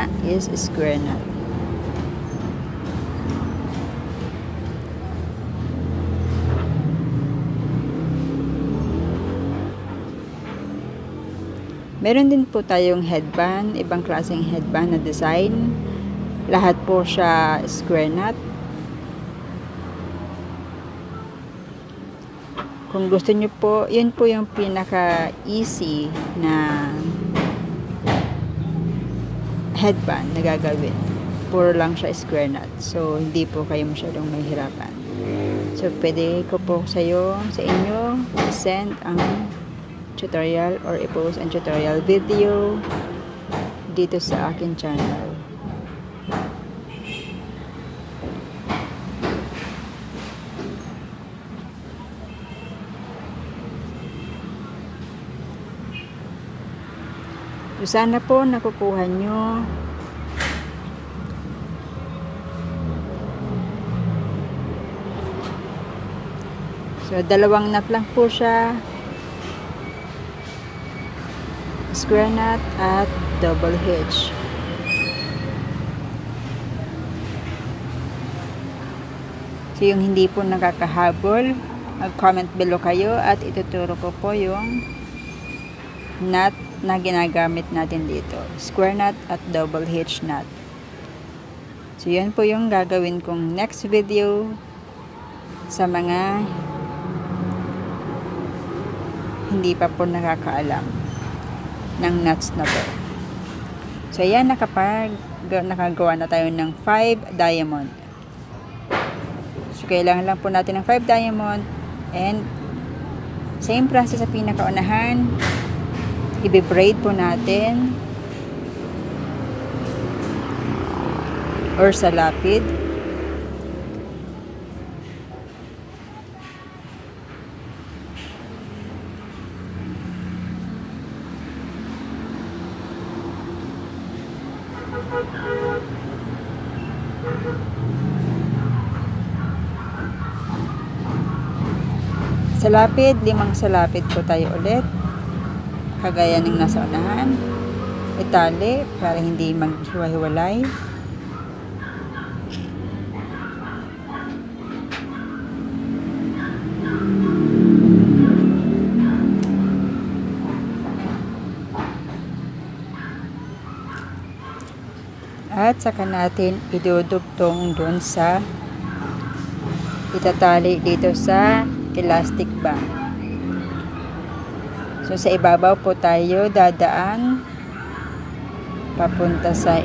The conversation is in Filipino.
gitna is square knot. Meron din po tayong headband, ibang klaseng headband na design. Lahat po siya square knot. Kung gusto nyo po, yun po yung pinaka-easy na headband na gagawin. Puro lang siya square knot. So, hindi po kayo masyadong mahihirapan. So, pwede ko po sa inyo, send ang tutorial or i-post ang tutorial video dito sa akin channel. So, sana po nakukuha nyo. So, dalawang knot lang po siya. Square knot at double hitch. So, yung hindi po nakakahabol, mag-comment below kayo at ituturo ko po yung knot na ginagamit natin dito. Square knot at double hitch knot. So, yun po yung gagawin kong next video sa mga hindi pa po nakakaalam ng knots na to. So, ayan, nakagawa na tayo ng 5 diamond. So, kailangan lang po natin ng 5 diamond and same process sa pinakaunahan. I-braid po natin or sa lapid. Sa lapid, 5 salapid po tayo ulit. Kagaya ng nasa unahan. Itali para hindi maghiwa-hiwalay. At saka natin idudugtong doon sa itatali dito sa elastic band. So, sa ibabaw po tayo dadaan papunta sa